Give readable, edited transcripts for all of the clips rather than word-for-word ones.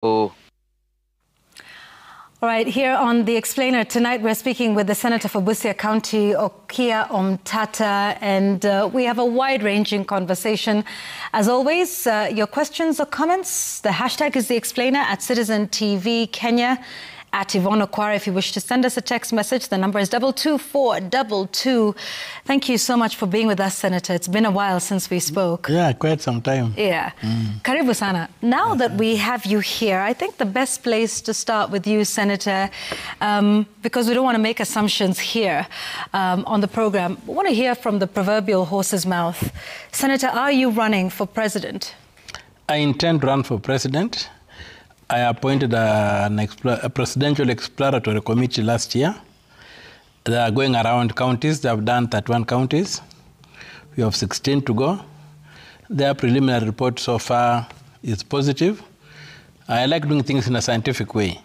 Oh. All right, here on The Explainer tonight, we're speaking with the Senator for Busia County, Okiya Omtatah, and we have a wide-ranging conversation. As always, your questions or comments, the hashtag is The Explainer at Citizen TV Kenya, at Yvonne Okwara. If you wish to send us a text message, the number is 22422. Thank you so much for being with us, Senator. It's been a while since we spoke. Yeah, quite some time. Yeah. Karibu sana. Now that we have you here, I think the best place to start with you, Senator, because we don't want to make assumptions here on the program. We want to hear from the proverbial horse's mouth. Senator, are you running for president? I intend to run for president. I appointed a presidential exploratory committee last year. They are going around counties. They have done 31 counties. We have 16 to go. Their preliminary report so far is positive. I like doing things in a scientific way.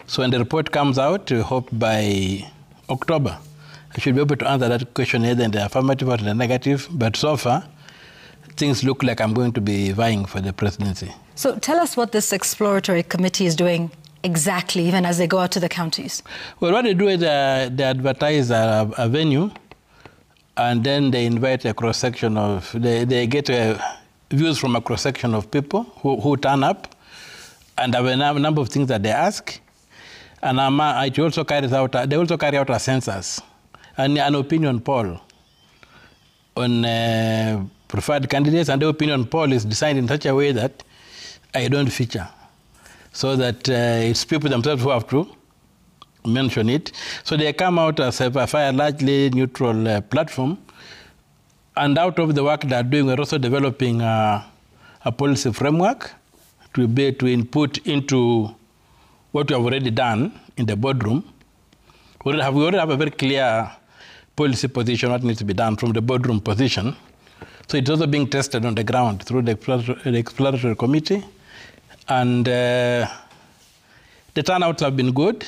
So when the report comes out, we hope by October, I should be able to answer that question either in the affirmative or in the negative. But so far, things look like I'm going to be vying for the presidency. So tell us what this exploratory committee is doing exactly, even as they go out to the counties. Well, what they do is they advertise a venue, and then they invite a cross-section of, they get views from a cross-section of people who turn up, and have a number of things that they ask. And it also carries out, they also carry out a census and an opinion poll on preferred candidates, and the opinion poll is designed in such a way that I don't feature, so that it's people themselves who have to mention it. So they come out as a largely neutral platform, and out of the work they're doing, we're also developing a policy framework to be to input into what we have already done in the boardroom. We already have a very clear policy position, what needs to be done from the boardroom position. So it's also being tested on the ground through the exploratory committee. And the turnouts have been good.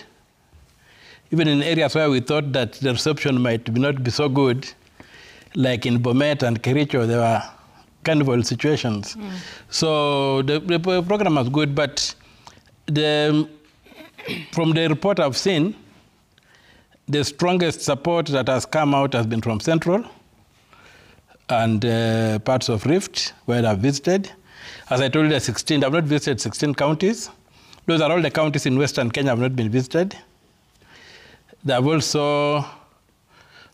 Even in areas where we thought that the reception might not be so good, like in Bomet and Kericho, there were carnival situations. So the program was good, but from the report I've seen, the strongest support that has come out has been from Central and parts of Rift, where I've visited. As I told you, I've not visited 16 counties. Those are all the counties in Western Kenya have not been visited. They have also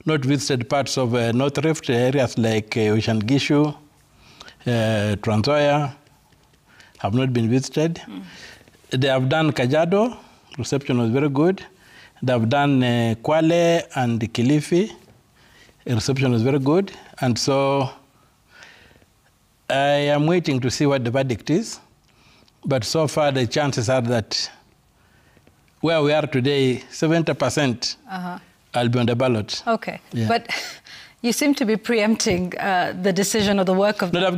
not visited parts of North Rift, areas like Ocean Gishu, Trans Nzoia, have not been visited. They have done Kajiado, reception was very good. They have done Kwale and Kilifi, reception was very good. And so I am waiting to see what the verdict is. But so far, the chances are that where we are today, 70% I'll be on the ballot. Okay. Yeah. But you seem to be preempting the decision or the work of... No, they have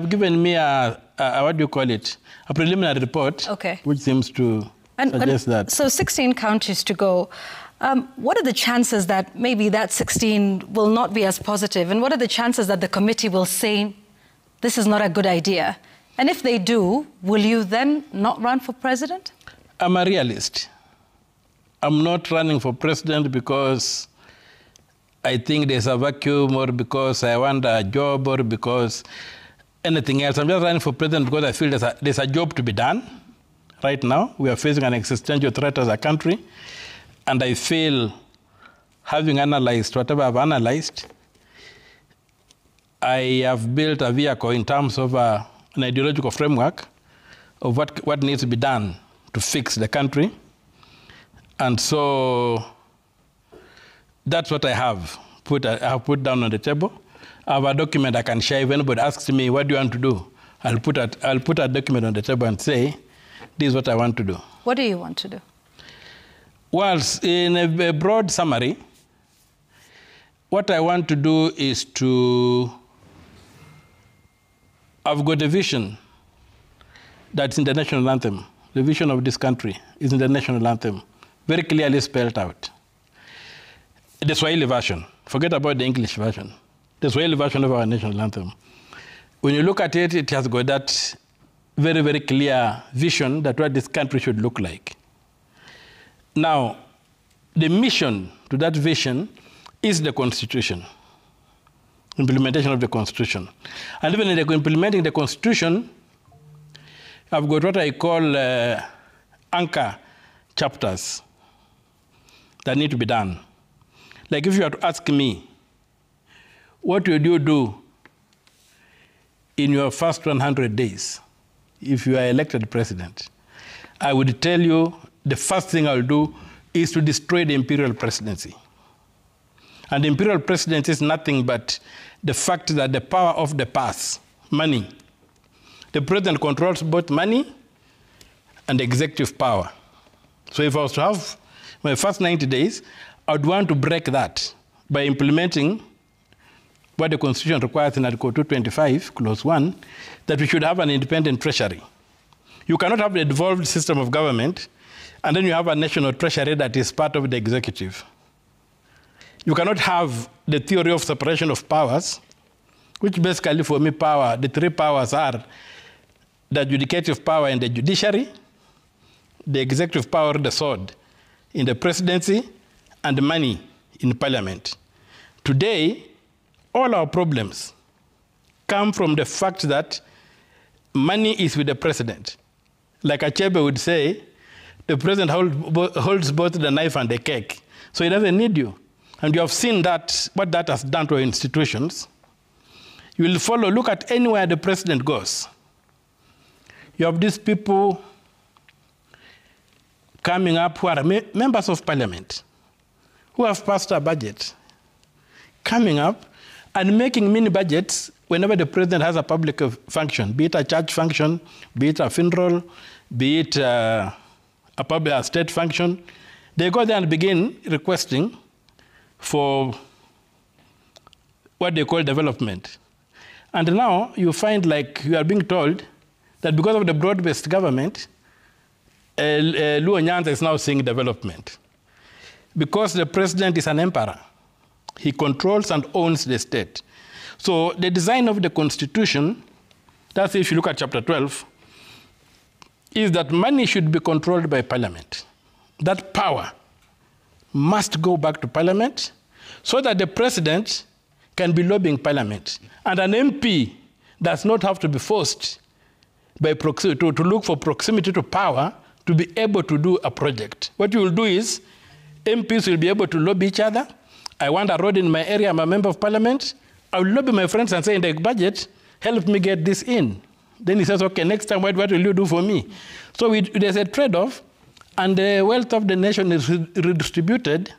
given me a what do you call it? A preliminary report, which seems to suggest that. So 16 counties to go. What are the chances that maybe that 16 will not be as positive? And what are the chances that the committee will say, this is not a good idea? And if they do, will you then not run for president? I'm a realist. I'm not running for president because I think there's a vacuum or because I want a job or because anything else. I'm just running for president because I feel there's a job to be done. Right now, we are facing an existential threat as a country. And I feel, having analyzed whatever I've analyzed, I have built a vehicle in terms of an ideological framework of what needs to be done to fix the country. And so that's what I have put down on the table. I have a document I can share. If anybody asks me, what do you want to do? I'll put a document on the table and say, this is what I want to do. What do you want to do? Well, in a broad summary, what I want to do is I've got a vision that's in the national anthem. The vision of this country is in the national anthem, very clearly spelled out. The Swahili version, forget about the English version. The Swahili version of our national anthem. When you look at it, it has got that very, very clear vision that what this country should look like. Now, the mission to that vision is the Constitution, implementation of the Constitution. And even in implementing the Constitution, I've got what I call anchor chapters that need to be done. Like if you were to ask me, what would you do in your first 100 days if you are elected president? I would tell you the first thing I'll do is to destroy the imperial presidency. And the imperial presidency is nothing but the fact that the power of the purse, money, the president controls both money and executive power. So if I was to have my first 90 days, I would want to break that by implementing what the Constitution requires in Article 225, Clause 1, that we should have an independent treasury. You cannot have a devolved system of government and then you have a national treasury that is part of the executive. You cannot have the theory of separation of powers, which basically for me power, the three powers are the adjudicative power in the judiciary, the executive power, the sword, in the presidency, and the money in parliament. Today, all our problems come from the fact that money is with the president. Like Achebe would say, the president holds both the knife and the cake, so he doesn't need you. And you have seen that, what that has done to our institutions. You will follow, look at anywhere the president goes. You have these people coming up who are members of parliament, who have passed a budget, coming up and making mini budgets whenever the president has a public function, be it a church function, be it a funeral, be it a state function. They go there and begin requesting for what they call development. And now you find like you are being told that because of the broad-based government, Luo Nyanza is now seeing development. Because the president is an emperor, he controls and owns the state. So the design of the Constitution, that's if you look at chapter 12, is that money should be controlled by parliament. That power must go back to parliament so that the president can be lobbying parliament. And an MP does not have to be forced by proximity, to look for proximity to power to be able to do a project. What you will do is MPs will be able to lobby each other. I want a road in my area, I'm a member of parliament. I will lobby my friends and say in the budget, help me get this in. Then he says, okay, next time, what will you do for me? So there's a trade-off, and the wealth of the nation is redistributed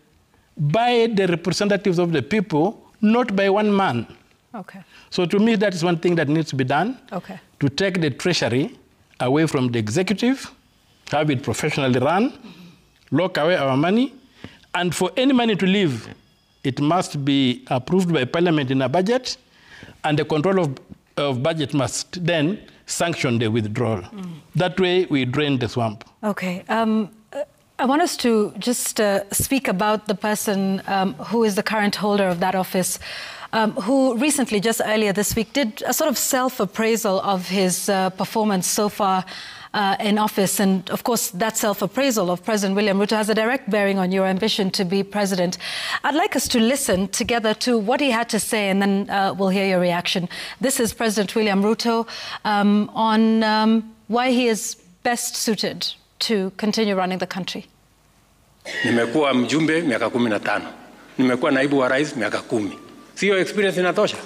by the representatives of the people, not by one man. Okay. So to me, that is one thing that needs to be done. Okay. To take the treasury away from the executive, have it professionally run, lock away our money, and for any money to leave, it must be approved by parliament in a budget, and the control of budget must then sanction the withdrawal. That way, we drain the swamp. Okay. I want us to just speak about the person who is the current holder of that office, who recently, just earlier this week, did a sort of self-appraisal of his performance so far in office. And of course, that self-appraisal of President William Ruto has a direct bearing on your ambition to be president. I'd like us to listen together to what he had to say, and then we'll hear your reaction. This is President William Ruto on why he is best suited to continue running the country. Nimekuwa mjumbe miaka 15. Nimekuwa naibu wa rais miaka 10. Sio experience inatosha?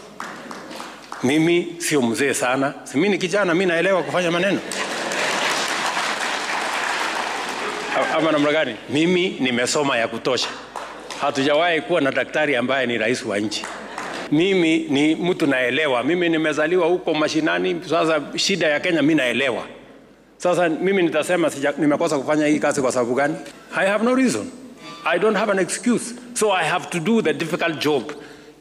Mimi sio mzee sana. Si mimi ni kijana, mimi naelewa kufanya maneno. Ama namna gani? Mimi nimesoma ya kutosha. Hatujawahi kuwa na daktari ambaye ni rais wa nchi. Mimi ni mtu naelewa. Mimi nimezaliwa huko mashinani. Sasa shida ya Kenya mimi naelewa. Sasa mimi nitasema nimekosa kufanya hii kazi kwa sababu gani? I have no reason. I don't have an excuse. So I have to do the difficult job.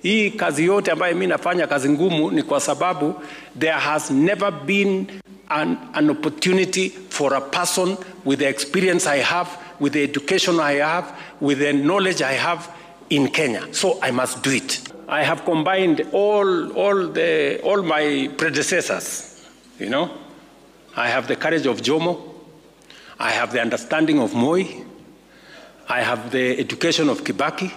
Hii kazi yote ambayo mimi nafanya kazi ngumu ni kwa sababu there has never been an opportunity for a person with the experience I have, with the education I have, with the knowledge I have in Kenya. So I must do it. I have combined all my predecessors, you know. I have the courage of Jomo. I have the understanding of Moi. I have the education of Kibaki.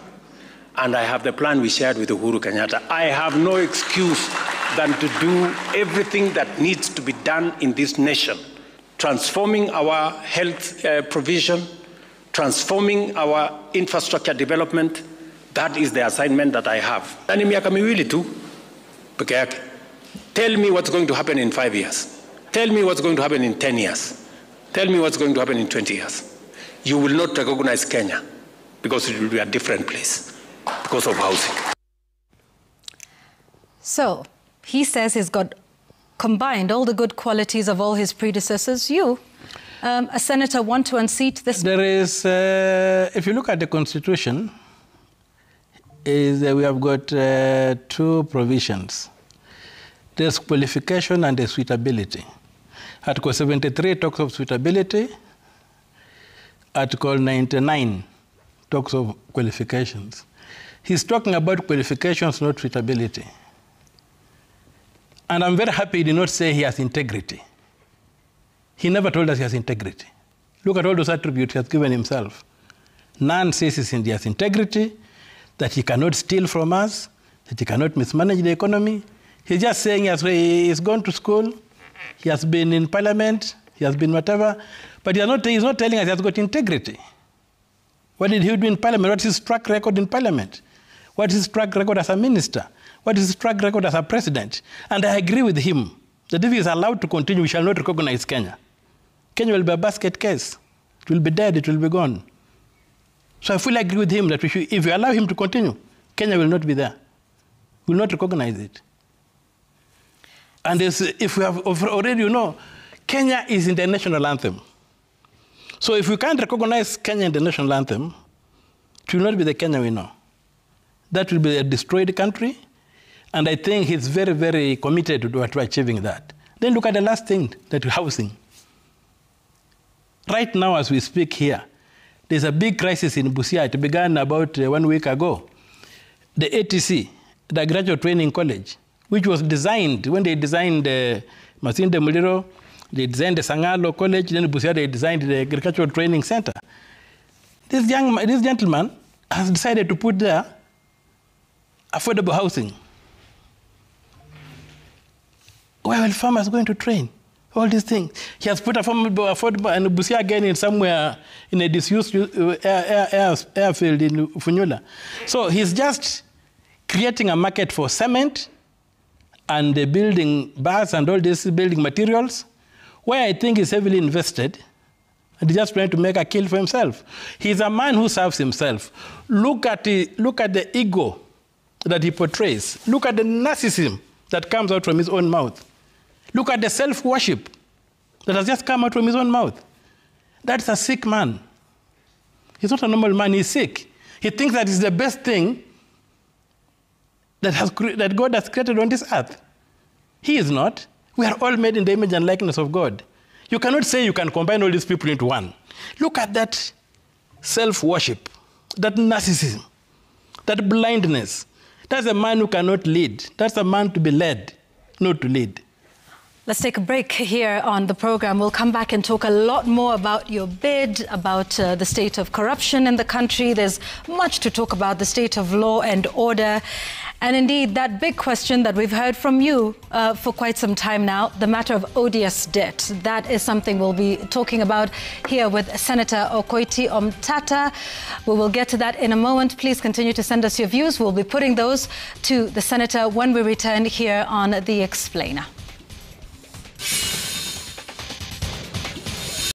And I have the plan we shared with Uhuru Kenyatta. I have no excuse than to do everything that needs to be done in this nation, transforming our health provision, transforming our infrastructure development. That is the assignment that I have. Nani miaka miwili tu peke yake. Tell me what's going to happen in 5 years. Tell me what's going to happen in 10 years. Tell me what's going to happen in 20 years. You will not recognize Kenya because it will be a different place because of housing. So, he says he's got combined all the good qualities of all his predecessors. You, a senator, want to unseat this? There is, if you look at the Constitution, we have got two provisions. There's qualification and there's suitability. Article 73 talks of suitability. Article 99 talks of qualifications. He's talking about qualifications, not suitability. And I'm very happy he did not say he has integrity. He never told us he has integrity. Look at all those attributes he has given himself. None says he has integrity, that he cannot steal from us, that he cannot mismanage the economy. He's just saying he's gone to school, he has been in parliament, he has been whatever, but he's not telling us he has got integrity. What did he do in parliament? What is his track record in parliament? What is his track record as a minister? What is his track record as a president? And I agree with him that if he is allowed to continue, we shall not recognize Kenya. Kenya will be a basket case. It will be dead, it will be gone. So I fully agree with him that if we allow him to continue, Kenya will not be there. We will not recognize it. And if we have already, Kenya is in the national anthem. So if we can't recognize Kenya in the national anthem, it will not be the Kenya we know. That will be a destroyed country. And I think he's very, very committed to achieving that. Then look at the last thing, that housing. Right now, as we speak here, there's a big crisis in Busia. It began about 1 week ago. The ATC, the Graduate Training College, which was designed, when they designed Masinde Muliro, they designed the Sangalo College, then Busia, they designed the Agricultural Training Center. This gentleman has decided to put there affordable housing. Where are farmers going to train? All these things. He has put affordable and Busia again in somewhere in a disused airfield in Funyula. So he's just creating a market for cement and building bars and all these building materials, where I think he's heavily invested and he's just trying to make a kill for himself. He's a man who serves himself. Look at the ego that he portrays. Look at the narcissism that comes out from his own mouth. Look at the self-worship that has just come out from his own mouth. That's a sick man. He's not a normal man, he's sick. He thinks that is the best thing that God has created on this earth. He is not. We are all made in the image and likeness of God. You cannot say you can combine all these people into one. Look at that self-worship, that narcissism, that blindness. That's a man who cannot lead. That's a man to be led, not to lead. Let's take a break here on the program. We'll come back and talk a lot more about your bid, about the state of corruption in the country. There's much to talk about, the state of law and order. And indeed, that big question that we've heard from you for quite some time now, the matter of odious debt. That is something we'll be talking about here with Senator Okiya Omtatah. We will get to that in a moment. Please continue to send us your views. We'll be putting those to the Senator when we return here on The Explainer.